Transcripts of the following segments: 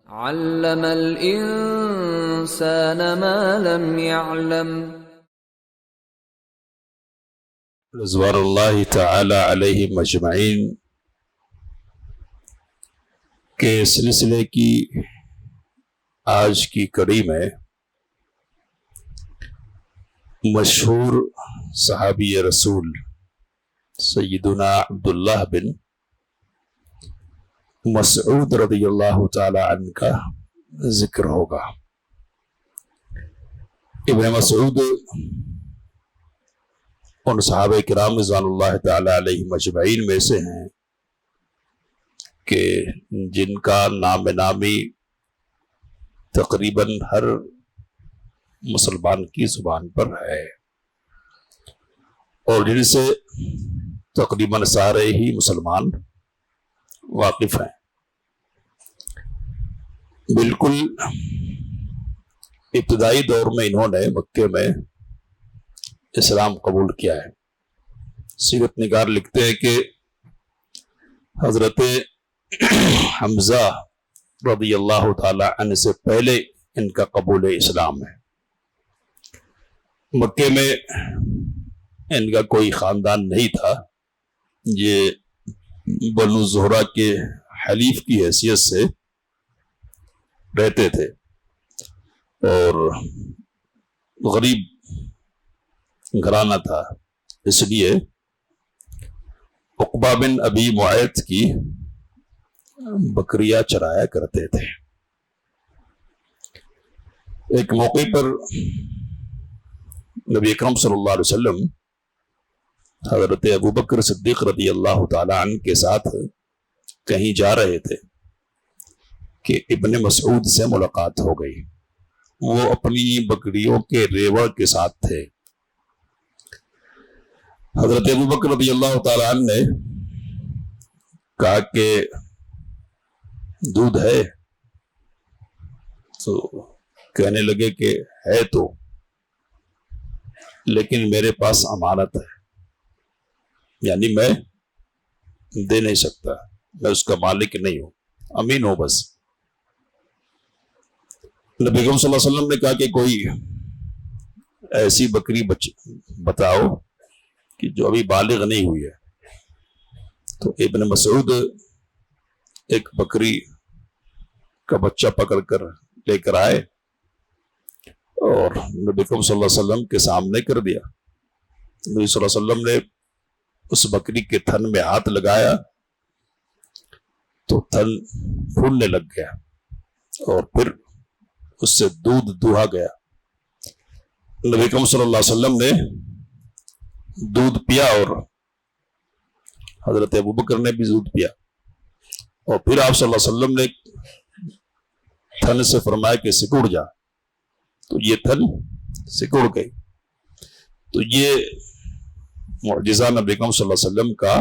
علم الإنسان ما لم يعلم۔ رضوان اللہ تعالی علیہم اجمعین کے سلسلے کی آج کی کڑی میں مشہور صحابی رسول سیدنا عبداللہ بن مسعود رضی اللہ تعالی عنہ کا ذکر ہوگا۔ ابن مسعود ان صحابہ کرام رضوان اللہ تعالی علیہم اجمعین میں سے ہیں کہ جن کا نام نامی تقریباً ہر مسلمان کی زبان پر ہے اور جن سے تقریباً سارے ہی مسلمان واقف ہیں۔ بالکل ابتدائی دور میں انہوں نے مکے میں اسلام قبول کیا ہے۔ سیرت نگار لکھتے ہیں کہ حضرت حمزہ رضی اللہ تعالی عنہ سے پہلے ان کا قبول اسلام ہے۔ مکے میں ان کا کوئی خاندان نہیں تھا، یہ بنو زہرہ کے حلیف کی حیثیت سے رہتے تھے اور غریب گھرانہ تھا، اس لیے عقبہ بن ابی معیط کی بکریاں چرایا کرتے تھے۔ ایک موقع پر نبی اکرم صلی اللہ علیہ وسلم حضرت ابوبکر صدیق رضی اللہ تعالی عنہ کے ساتھ کہیں جا رہے تھے کہ ابن مسعود سے ملاقات ہو گئی۔ وہ اپنی بکریوں کے ریوڑ کے ساتھ تھے۔ حضرت ابوبکر رضی اللہ تعالی عنہ نے کہا کہ دودھ ہے؟ تو کہنے لگے کہ ہے تو، لیکن میرے پاس امانت ہے، یعنی میں دے نہیں سکتا، میں اس کا مالک نہیں ہوں، امین ہوں بس۔ نبی صلی اللہ علیہ وسلم نے کہا کہ کوئی ایسی بکری بتاؤ کہ جو ابھی بالغ نہیں ہوئی ہے۔ تو ابن مسعود ایک بکری کا بچہ پکڑ کر لے کر آئے اور نبی صلی اللہ علیہ وسلم کے سامنے کر دیا۔ نبی صلی اللہ علیہ وسلم نے اس بکری کے تھن میں ہاتھ لگایا تو تھن پھولنے لگ گیا اور پھر اس سے دودھ دوہا گیا۔ نبی اکرم صلی اللہ علیہ وسلم نے دودھ پیا اور حضرت ابوبکر نے بھی دودھ پیا، اور پھر آپ صلی اللہ علیہ وسلم نے تھن سے فرمایا کہ سکڑ جا، تو یہ تھن سکڑ گئی۔ تو یہ معجزہ نبی اکرم صلی اللہ علیہ وسلم کا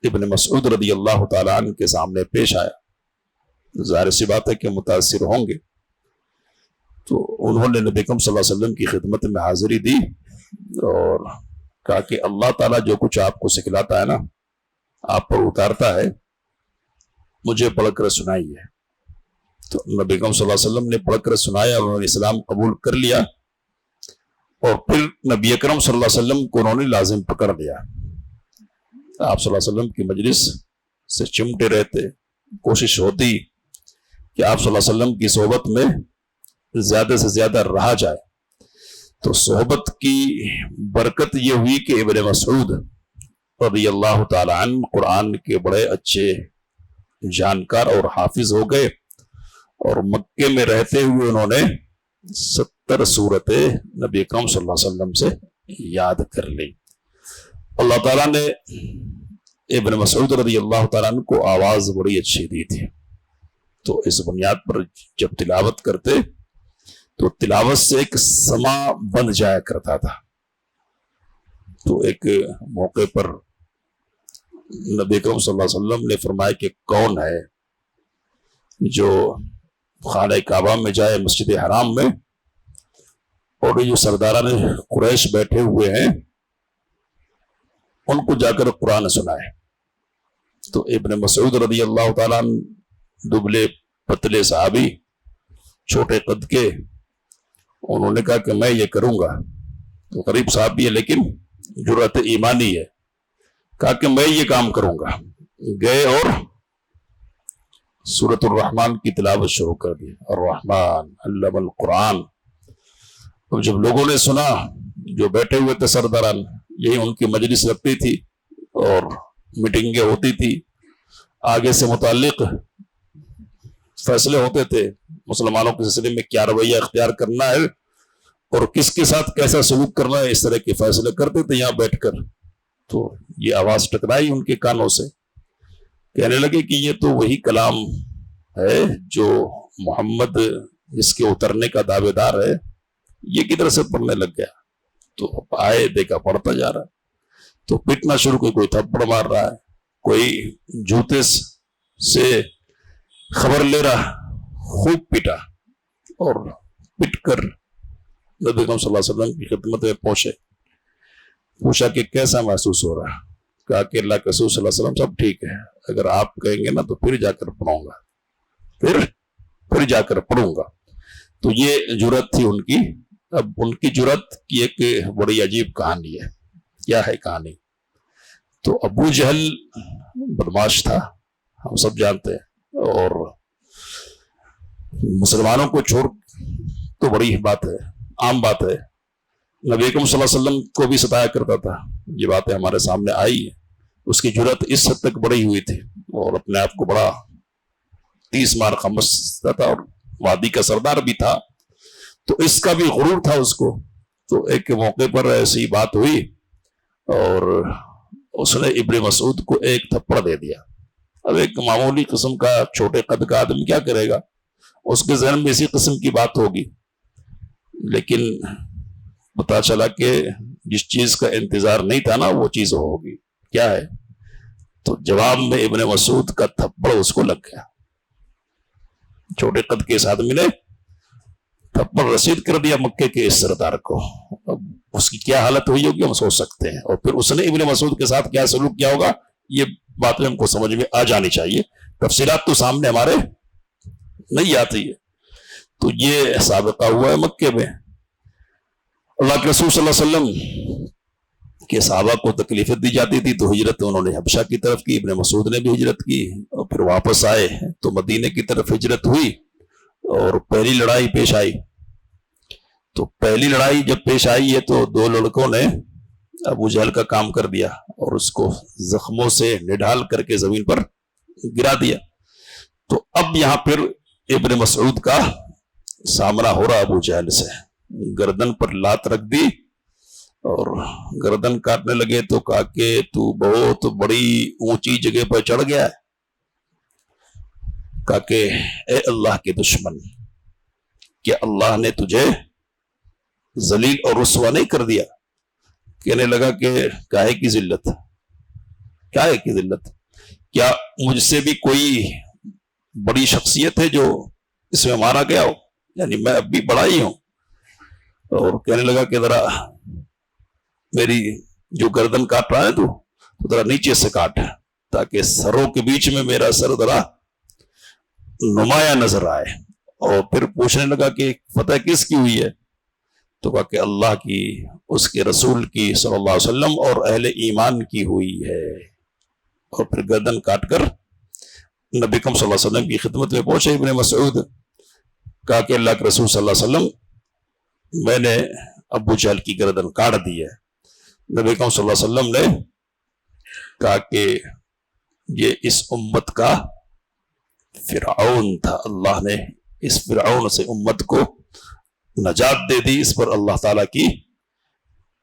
ابن مسعود رضی اللہ تعالیٰ عنہ کے سامنے پیش آیا۔ ظاہر سی بات ہے کہ متاثر ہوں گے، تو انہوں نے نبی اکرم صلی اللہ علیہ وسلم کی خدمت میں حاضری دی اور کہا کہ اللہ تعالیٰ جو کچھ آپ کو سکھلاتا ہے نا، آپ پر اتارتا ہے، مجھے پڑھ کر سنائیے۔ تو نبی اکرم صلی اللہ علیہ وسلم نے پڑھ کر سنایا، انہوں نے اسلام قبول کر لیا، اور پھر نبی اکرم صلی اللہ علیہ وسلم کو انہوں نے لازم پکڑ لیا۔ آپ صلی اللہ علیہ وسلم کی مجلس سے چمٹے رہتے، کوشش ہوتی کہ آپ صلی اللہ علیہ وسلم کی صحبت میں زیادہ سے زیادہ رہا جائے۔ تو صحبت کی برکت یہ ہوئی کہ ابن مسعود رضی اللہ تعالی عنہ قرآن کے بڑے اچھے جانکار اور حافظ ہو گئے، اور مکے میں رہتے ہوئے انہوں نے 70 سورتیں نبی اکرم صلی اللہ علیہ وسلم سے یاد کر لی۔ اللہ تعالیٰ نے ابن مسعود رضی اللہ تعالیٰ عنہ کو آواز بڑی اچھی دی تھی، تو اس بنیاد پر جب تلاوت کرتے تو تلاوت سے ایک سما بن جایا کرتا تھا۔ تو ایک موقع پر نبی اکرم صلی اللہ علیہ وسلم نے فرمایا کہ کون ہے جو خانہ کعبہ میں جائے، مسجد حرام میں، اور یہ جو سرداران قریش بیٹھے ہوئے ہیں ان کو جا کر قرآن سنائے۔ تو ابن مسعود رضی اللہ تعالیٰ عنہ دبلے پتلے صحابی چھوٹے قد کے، انہوں نے کہا کہ میں یہ کروں گا. تو غریب صحابی ہے لیکن جرأت ایمانی ہے، کہا کہ میں یہ کام کروں گا. گئے اور سورۃ الرحمن کی تلاوت شروع کر دی. الرحمن علم القرآن. اور جب لوگوں نے سنا، جو بیٹھے ہوئے تھے سرداران، یہی ان کی مجلس لگتی تھی اور میٹنگیں ہوتی تھی، آگے سے متعلق فیصلے ہوتے تھے مسلمانوں کے سلسلے میں کیا رویہ اختیار کرنا ہے اور کس کے ساتھ کیسا سلوک کرنا ہے، اس طرح کے فیصلے کرتے تھے یہاں بیٹھ کر. تو یہ آواز ٹکرائی ان کے کانوں سے، کہنے لگے کہ یہ تو وہی کلام ہے جو محمد جس کے اترنے کا دعوے دار ہے، یہ کدھر سے پڑھنے لگ گیا. تو آئے دیکھا پڑھتا جا رہا ہے، تو پٹنا شروع کوئی تھپڑ مار رہا ہے، کوئی جوتے سے خبر لے رہا، خوب پیٹا اور پٹ کر نبی اکرم صلی اللہ علیہ وسلم کی خدمت میں پہنچے. پوچھا کہ کیسا محسوس ہو رہا؟ کہا کہ اللہ کے رسول صلی اللہ علیہ وسلم سب ٹھیک ہے، اگر آپ کہیں گے نا تو پھر جا کر پڑھوں گا، پھر جا کر پڑھوں گا. تو یہ جرأت تھی ان کی. اب ان کی جرأت کی ایک بڑی عجیب کہانی ہے. کیا ہے کہانی؟ تو ابو جہل بدماش تھا، ہم سب جانتے ہیں، اور مسلمانوں کو چھوڑ تو بڑی بات ہے، عام بات ہے. نبی اکرم صلی اللہ علیہ وسلم کو بھی ستایا کرتا تھا، یہ باتیں ہمارے سامنے آئی ہے. اس کی جرأت اس حد تک بڑی ہوئی تھی اور اپنے آپ کو بڑا 30 مار سمجھتا تھا اور وادی کا سردار بھی تھا، تو اس کا بھی غرور تھا اس کو. تو ایک موقع پر ایسی بات ہوئی اور اس نے ابن مسعود کو ایک تھپڑ دے دیا. اب ایک معمولی قسم کا چھوٹے قد کا آدمی کیا کرے گا، اس کے ذہن میں اسی قسم کی بات ہوگی، لیکن پتا چلا کہ جس چیز کا انتظار نہیں تھا نا وہ چیز ہوگی. کیا ہے؟ تو جواب میں ابن مسعود کا تھپڑ اس کو لگ گیا. چھوٹے قد کے اس آدمی نے تھپڑ رسید کر دیا مکے کے اس سردار کو. اب اس کی کیا حالت ہوئی ہوگی ہم سوچ سکتے ہیں، اور پھر اس نے ابن مسعود کے ساتھ کیا سلوک کیا ہوگا، یہ باتیں ہم کو سمجھ میں آ جانی چاہیے. تفصیلات تو سامنے ہمارے نہیں آتی ہے. تو یہ سابقہ ہوا ہے مکے میں. اللہ کے رسول صلی اللہ علیہ وسلم کے صحابہ کو تکلیفیں دی جاتی تھی تو ہجرت انہوں نے حبشہ کی طرف کی، ابن مسعود نے بھی ہجرت کی، اور پھر واپس آئے تو مدینے کی طرف ہجرت ہوئی اور پہلی لڑائی پیش آئی. تو پہلی لڑائی جب پیش آئی ہے تو 2 لڑکوں نے ابو جہل کا کام کر دیا اور اس کو زخموں سے نڈھال کر کے زمین پر گرا دیا. تو اب یہاں پھر ابن مسعود کا سامنا ہو رہا ابو جہل سے. گردن پر لات رکھ دی اور گردن کاٹنے لگے تو کہا کہ تو بہت بڑی اونچی جگہ پر چڑھ گیا ہے. کہا کہ اے اللہ کے دشمن، کیا اللہ نے تجھے ذلیل اور رسوا نہیں کر دیا؟ کہنے لگا کہ کاہے کی ذلت، کاہے کی ذلت، کیا مجھ سے بھی کوئی بڑی شخصیت ہے جو اس میں مارا گیا ہو؟ یعنی میں اب بھی بڑا ہی ہوں. اور کہنے لگا کہ ذرا میری جو گردن کاٹ رہا ہے تو ذرا نیچے سے کاٹ تاکہ سروں کے بیچ میں میرا سر ذرا نمایاں نظر آئے. اور پھر پوچھنے لگا کہ فتح کس کی ہوئی ہے؟ تو کہا کہ اللہ کی، اس کے رسول کی صلی اللہ علیہ وسلم اور اہل ایمان کی ہوئی ہے. اور پھر گردن کاٹ کر نبی اکرم صلی اللہ علیہ وسلم کی خدمت میں پہنچے ابن مسعود. کہا کہ اللہ کے رسول صلی اللہ علیہ وسلم، میں نے ابو جہل کی گردن کاٹ دی ہے. نبی اکرم صلی اللہ علیہ وسلم نے کہا کہ یہ اس امت کا فرعون تھا، اللہ نے اس فرعون سے امت کو نجات دے دی. اس پر اللہ تعالیٰ کی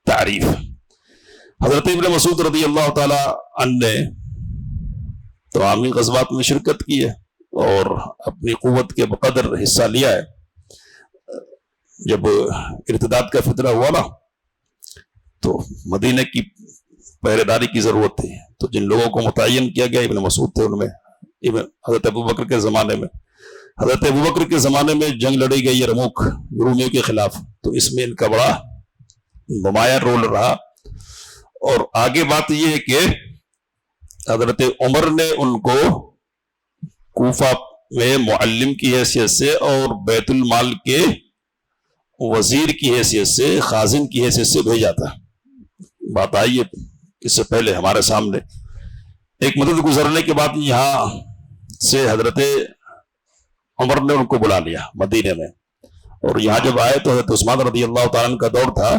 تعریف. حضرت ابن مسعود رضی اللہ تعالیٰ عنہ نے تمامی غزوات میں شرکت کی ہے اور اپنی قوت کے بقدر حصہ لیا ہے. جب ارتداد کا فتنہ ہوا نا تو مدینے کی پہرے داری کی ضرورت تھی. تو جن لوگوں کو متعین کیا گیا ابن مسعود تھے. ان میں حضرت ابوبکر کے زمانے میں، حضرت ابوبکر کے زمانے میں جنگ لڑی گئی یرموک رومیوں کے خلاف، تو اس میں ان کا بڑا نمایاں رول رہا. اور آگے بات یہ ہے کہ حضرت عمر نے ان کو کوفہ میں معلم کی حیثیت سے اور بیت المال کے وزیر کی حیثیت سے، خازن کی حیثیت سے بھیجا تھا۔ بات آئی ہے اس سے پہلے ہمارے سامنے۔ ایک مدت گزرنے کے بعد یہاں سے حضرت عمر نے ان کو بلا لیا مدینے میں، اور یہاں جب آئے تو حضرت عثمان رضی اللہ تعالیٰ عنہ کا دور تھا،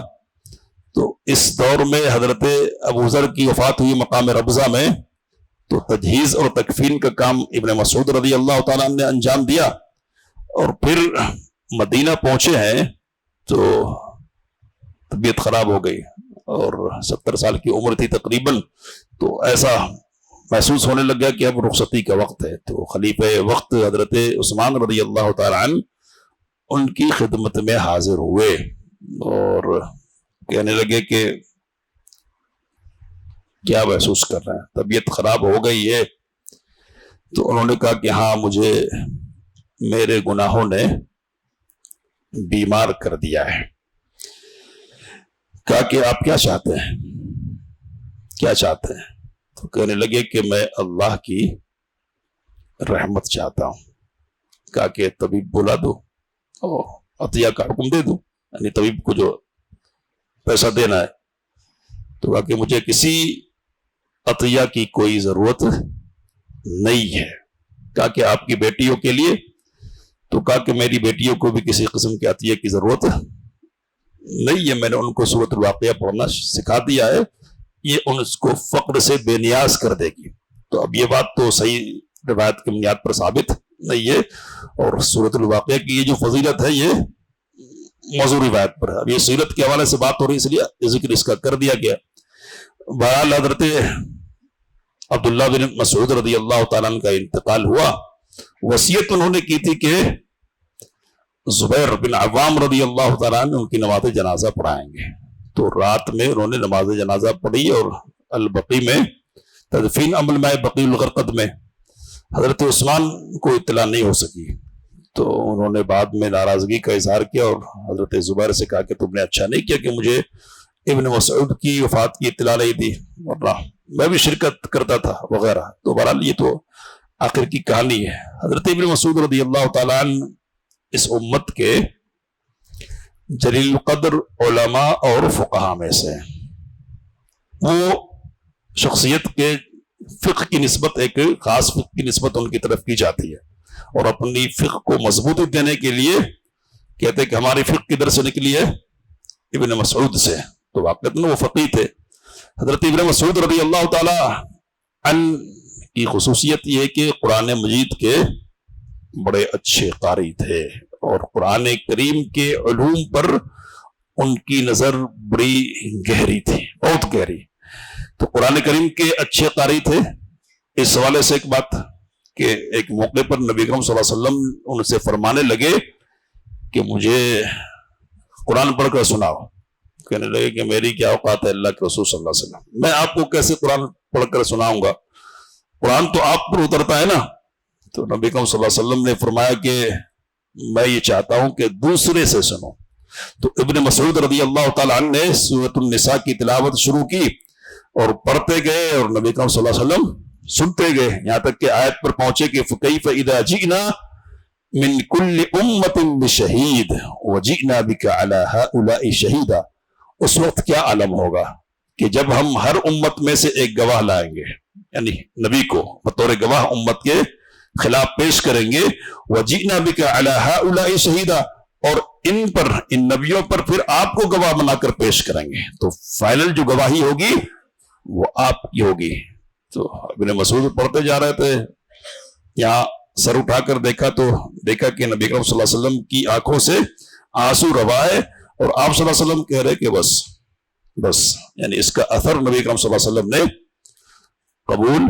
تو اس دور میں حضرت ابو ذر کی وفات ہوئی مقام ربضہ میں، تو تجہیز اور تکفین کا کام ابن مسعود رضی اللہ تعالیٰ عنہ نے انجام دیا، اور پھر مدینہ پہنچے ہیں تو طبیعت خراب ہو گئی، اور 70 سال کی عمر تھی تقریباً، تو ایسا محسوس ہونے لگ گیا کہ اب رخصتی کا وقت ہے۔ تو خلیفہ وقت حضرت عثمان رضی اللہ تعالیٰ عنہ ان کی خدمت میں حاضر ہوئے اور کہنے لگے کہ کیا محسوس کر رہے ہیں، طبیعت خراب ہو گئی ہے؟ تو انہوں نے کہا کہ ہاں، مجھے میرے گناہوں نے بیمار کر دیا ہے۔ کہا کہ آپ کیا چاہتے ہیں، کیا چاہتے ہیں؟ تو کہنے لگے کہ میں اللہ کی رحمت چاہتا ہوں۔ کہا کہ طبیب بلا دو اور عطیہ کا حکم دے دو، یعنی طبیب کو جو پیسہ دینا ہے۔ تو کہا کہ مجھے کسی عطیہ کی کوئی ضرورت نہیں ہے۔ کہا کہ آپ کی بیٹیوں کے لیے؟ تو کہا کہ میری بیٹیوں کو بھی کسی قسم کے عطیہ کی ضرورت نہیں ہے، میں نے ان کو سورۃ الواقعہ پڑھنا سکھا دیا ہے، یہ ان کو فقر سے بے نیاز کر دے گی۔ تو اب یہ بات تو صحیح روایت کی بنیاد پر ثابت نہیں ہے، اور سورۃ الواقعہ کی یہ جو فضیلت ہے یہ موضوع روایت پر ہے۔ اب یہ سیرت کے حوالے سے بات ہو رہی، اس لیے ذکر اس کا کر دیا گیا۔ بہرحال حضرت عبداللہ بن مسعود رضی اللہ تعالیٰ عنہ کا انتقال ہوا۔ وصیت انہوں نے کی تھی کہ زبیر بن عوام رضی اللہ تعالیٰ عنہ ان کی نماز جنازہ پڑھائیں گے۔ تو رات میں انہوں نے نماز جنازہ پڑھی، اور البقیع میں تدفین عمل میں بقیع الغرقد میں حضرت عثمان کو اطلاع نہیں ہو سکی، تو انہوں نے بعد میں ناراضگی کا اظہار کیا اور حضرت زبیر سے کہا کہ تم نے اچھا نہیں کیا کہ مجھے ابن مسعود کی وفات کی اطلاع نہیں دی، ورنہ میں بھی شرکت کرتا تھا وغیرہ۔ تو بہرحال یہ تو آخر کی کہانی ہے۔ حضرت ابن مسعود رضی اللہ تعالیٰ عنہ اس امت کے جلیل القدر علماء اور فقہاء میں سے، وہ شخصیت کے فقہ کی نسبت، ایک خاص فقہ کی نسبت ان کی طرف کی جاتی ہے، اور اپنی فقہ کو مضبوطی دینے کے لیے کہتے ہیں کہ ہماری فقہ کدھر سے نکلی ہے؟ ابن مسعود سے۔ تو واقعتاً وہ فقیہ تھے۔ حضرت ابن مسعود رضی اللہ تعالی عنہ کی خصوصیت یہ کہ قرآن مجید کے بڑے اچھے قاری تھے، اور قرآن کریم کے علوم پر ان کی نظر بڑی گہری تھی، بہت گہری۔ تو قرآن کریم کے اچھے قاری تھے۔ اس حوالے سے ایک بات کہ ایک موقع پر نبی اکرم صلی اللہ علیہ وسلم ان سے فرمانے لگے کہ مجھے قرآن پڑھ کر سناؤ۔ کہنے لگے کہ میری کیا اوقات ہے اللہ کے رسول صلی اللہ علیہ وسلم، میں آپ کو کیسے قرآن پڑھ کر سناؤں گا، قرآن تو آپ پر اترتا ہے نا۔ تو نبی اکرم صلی اللہ علیہ وسلم نے فرمایا کہ میں یہ چاہتا ہوں کہ دوسرے سے سنو۔ تو ابن مسعود رضی اللہ تعالیٰ عنہ نے سورۃ النساء کی تلاوت شروع کی اور پڑھتے گئے، اور نبی اکرم صلی اللہ علیہ وسلم سنتے گئے، یہاں تک کہ آیت پر پہنچے کہ فَكَيْفَ إِذَا جِئْنَا مِن كُلِّ أُمَّةٍ بِشَهِيدٍ وَجِئْنَا بِكَ عَلَى هَؤُلَاءِ شَهِيدًا۔ اس وقت کیا عالم ہوگا کہ جب ہم ہر امت میں سے ایک گواہ لائیں گے، یعنی نبی کو بطور گواہ امت کے خلاف پیش کریں گے، وَجِئْنَا بِكَ عَلَى هَؤُلَاءِ شَهِيدًا، اور ان پر، ان نبیوں پر پھر آپ کو گواہ بنا کر پیش کریں گے، تو فائنل جو گواہی ہوگی وہ آپ کی ہوگی۔ تو ابن مسعود پڑھتے جا رہے تھے، یہاں سر اٹھا کر دیکھا تو دیکھا کہ نبی اکرم صلی اللہ علیہ وسلم کی آنکھوں سے آنسو روا ہے، اور آپ صلی اللہ علیہ وسلم کہہ رہے کہ بس یعنی اس کا اثر نبی اکرم صلی اللہ علیہ وسلم نے قبول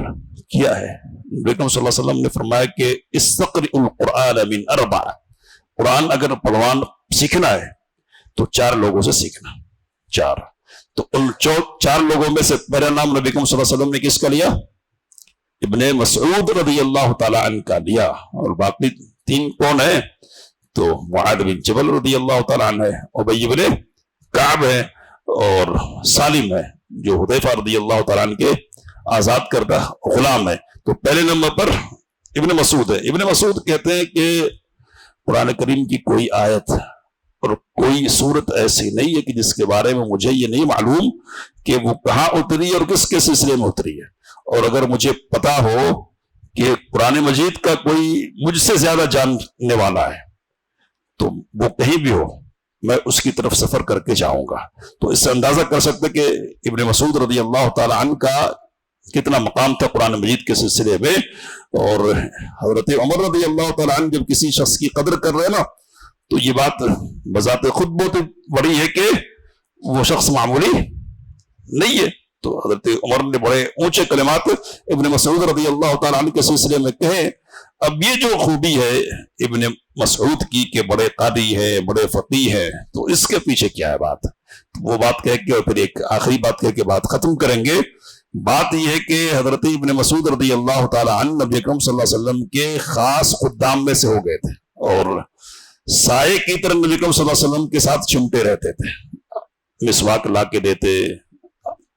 کیا ہے۔ نبی اکرم صلی اللہ علیہ وسلم نے فرمایا کہ استقرئوا القرآن من اربع، قرآن اگر پڑھوان سیکھنا ہے تو 4 لوگوں سے سیکھنا، 4۔ تو ان 4 لوگوں میں سے پہلا نام نبی اکرم صلی اللہ علیہ وسلم نے کس کا لیا؟ ابن مسعود رضی اللہ تعالی عنہ کا لیا۔ اور باقی 3 کون ہیں؟ تو معاذ بن جبل رضی اللہ تعالی عنہ ہے، ابی بن کعب ہے، اور سالم ہے جو حذیفہ رضی اللہ تعالی عنہ کے آزاد کردہ غلام ہے۔ تو پہلے نمبر پر ابن مسعود ہے. ابن مسعود کہتے ہیں کہ قرآن کریم کی کوئی آیت اور کوئی صورت ایسی نہیں ہے کہ جس کے بارے میں مجھے یہ نہیں معلوم کہ وہ کہاں اتری اور کس کے سلسلے میں اتری ہے. اور اگر مجھے پتا ہو کہ قرآن مجید کا کوئی مجھ سے زیادہ جاننے والا ہے تو وہ کہیں بھی ہو میں اس کی طرف سفر کر کے جاؤں گا. تو اس سے اندازہ کر سکتے کہ ابن مسعود رضی اللہ تعالی عنہ کا کتنا مقام تھا قرآن مجید کے سلسلے میں. اور حضرت عمر رضی اللہ تعالی عنہ جب کسی شخص کی قدر کر رہے نا تو یہ بات بذات خود بہت بڑی ہے کہ وہ شخص معمولی نہیں ہے. تو حضرت عمر نے بڑے اونچے کلمات ابن مسعود رضی اللہ تعالی عنہ کے سلسلے میں کہے. اب یہ جو خوبی ہے ابن مسعود کی کہ بڑے قاری ہے بڑے فقیہ ہے تو اس کے پیچھے کیا ہے بات. وہ بات کہہ کے اور پھر ایک آخری بات کہہ کے بات ختم کریں گے. بات یہ ہے کہ حضرت ابن مسعود رضی اللہ تعالی عنہ نبی اکرم صلی اللہ علیہ وسلم کے خاص خدام میں سے ہو گئے تھے اور سائے کی طرح نبی اکرم صلی اللہ علیہ وسلم کے ساتھ چمٹے رہتے تھے. مسواک لا کے دیتے,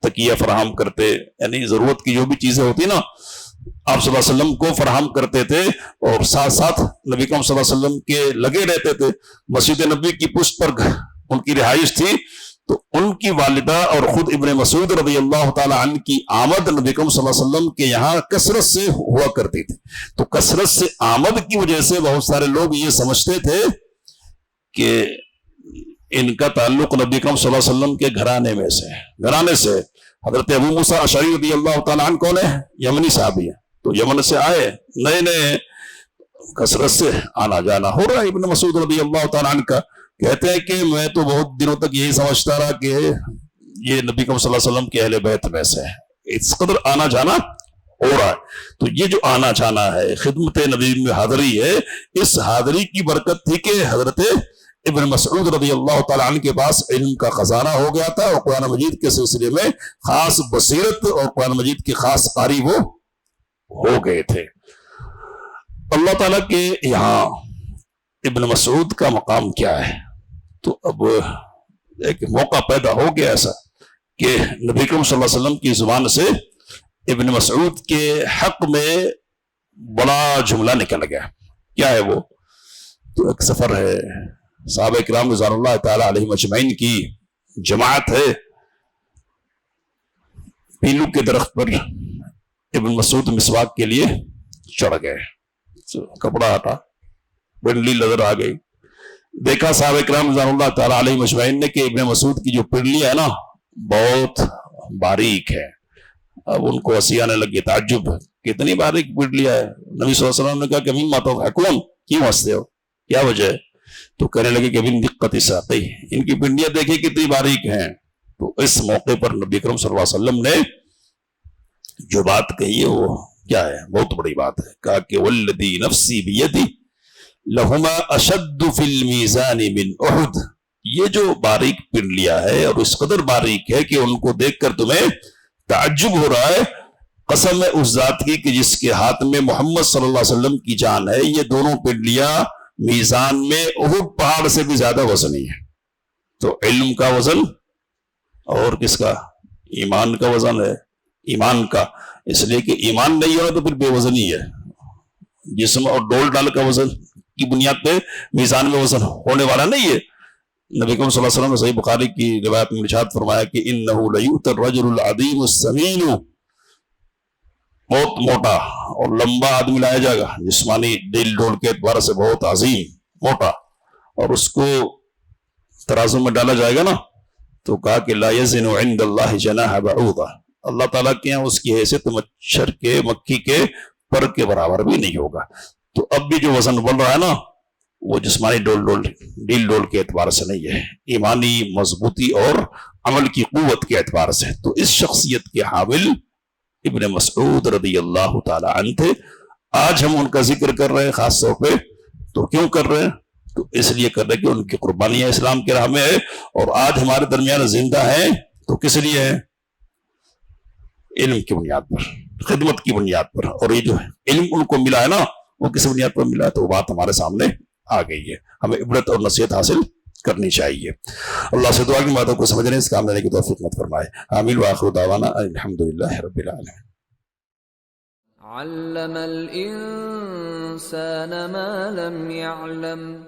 تکیہ فراہم کرتے, یعنی ضرورت کی جو بھی چیزیں ہوتی نا آپ صلی اللہ علیہ وسلم کو فراہم کرتے تھے اور ساتھ ساتھ نبی اکرم صلی اللہ علیہ وسلم کے لگے رہتے تھے. مسجد نبی کی پشت پر ان کی رہائش تھی تو ان کی والدہ اور خود ابن مسعود رضی اللہ تعالی عنہ کی آمد نبی اکرم صلی اللہ علیہ وسلم کے یہاں کثرت سے ہوا کرتی تھی. تو کثرت سے آمد کی وجہ سے بہت سارے لوگ یہ سمجھتے تھے کہ ان کا تعلق نبی اکرم صلی اللہ علیہ وسلم کے گھرانے سے. حضرت ابو موسیٰ اشعری رضی اللہ تعالیٰ عنہ کون ہے؟ یمنی صحابی ہے. تو یمن سے آئے, نئے کثرت سے آنا جانا ہو رہا ہے ابن مسعود رضی اللہ تعالیٰ عنہ کا. کہتے ہیں کہ میں تو بہت دنوں تک یہی سمجھتا رہا کہ یہ نبی اکرم صلی اللہ علیہ وسلم کے اہل بیت میں سے ہے, اس قدر آنا جانا ہو رہا ہے. تو یہ جو آنا جانا ہے خدمت نبی میں حاضری ہے, اس حاضری کی برکت تھی کہ حضرت ابن مسعود رضی اللہ تعالیٰ عنہ کے پاس علم کا خزانہ ہو گیا تھا اور قرآن مجید کے سلسلے میں خاص بصیرت اور قرآن مجید کے خاص قاری وہ ہو گئے تھے. اللہ تعالیٰ کے یہاں ابن مسعود کا مقام کیا ہے؟ تو اب ایک موقع پیدا ہو گیا ایسا کہ نبی اکرم صلی اللہ علیہ وسلم کی زبان سے ابن مسعود کے حق میں بڑا جملہ نکل گیا. کیا ہے وہ؟ تو ایک سفر ہے, صحابہ کرام رضوان اللہ تعالی علیہم اجمعین کی جماعت ہے, پیلو کے درخت پر ابن مسعود مسواک کے لیے چڑھ گئے. کپڑا ہٹا, پنڈلی نظر آ گئی, دیکھا صحابہ کرام رضوان اللہ تعالی علیہم اجمعین نے کہ ابن مسعود کی جو پنڈلی ہے نا بہت باریک ہے. اب ان کو ہنسی آنے لگی, تعجب کتنی باریک پنڈلی ہے. نبی صلی اللہ علیہ وسلم نے کہا کہ مما تضحکون, کیوں ہنستے ہو, کیا وجہ ہے؟ تو کہنے لگے کہ ابن دقت ساقی, ان کی پنڈلیاں دیکھیں کتنی باریک ہیں. تو اس موقع پر نبی اکرم صلی اللہ علیہ وسلم نے جو بات کہی ہے وہ کیا ہے؟ بہت بڑی بات ہے. کہا کہ والذی نفسی بیدی لہما اشد فی المیزان من احد. یہ جو باریک پنڈلیاں ہے اور اس قدر باریک ہے کہ ان کو دیکھ کر تمہیں تعجب ہو رہا ہے, قسم ہے اس ذات کی کہ جس کے ہاتھ میں محمد صلی اللہ علیہ وسلم کی جان ہے, یہ دونوں پنڈلیاں میزان میں احد پہاڑ سے بھی زیادہ وزنی ہے. تو علم کا وزن اور کس کا؟ ایمان کا وزن ہے, ایمان کا. اس لیے کہ ایمان نہیں ہو تو پھر بے وزنی ہے. جسم اور ڈول ڈال کا وزن کی بنیاد پہ میزان میں وزن ہونے والا نہیں ہے. نبی کریم صلی اللہ علیہ وسلم نے صحیح بخاری کی روایت میں ارشاد فرمایا کہ انہ لیؤتی الرجل العظیم السمین, بہت موٹا اور لمبا آدمی لایا جائے گا, جسمانی ڈیل ڈول کے اعتبار سے بہت عظیم موٹا, اور اس کو ترازو میں ڈالا جائے گا نا تو کہا کہ لا یزن عند اللہ جناح بعوضہ, اللہ تعالیٰ کے یہاں اس کی حیثیت مچھر کے مکھی کے پر کے برابر بھی نہیں ہوگا. تو اب بھی جو وزن بن رہا ہے نا وہ جسمانی ڈیل ڈول کے اعتبار سے نہیں ہے, ایمانی مضبوطی اور عمل کی قوت کے اعتبار سے. تو اس شخصیت کے حامل ابن مسعود رضی اللہ تعالی عنہ تھے. آج ہم ان کا ذکر کر رہے ہیں خاص طور پہ, تو کیوں کر رہے ہیں؟ تو اس لیے کر رہے ہیں کہ ان کی قربانیاں اسلام کے راہ میں ہے اور آج ہمارے درمیان زندہ ہیں. تو کس لیے ہے؟ علم کی بنیاد پر, خدمت کی بنیاد پر. اور یہ جو علم ان کو ملا ہے نا وہ کس بنیاد پر ملا ہے؟ تو وہ بات ہمارے سامنے آ گئی ہے. ہمیں عبرت اور نصیحت حاصل کرنی چاہیے. اللہ سے دعا کی باتوں کو سمجھنے اس کام لینے کی توفیق مت فرمائے. آمین. وآخر دعوانا الحمدللہ رب العالمین. علم الإنسان ما لم يعلم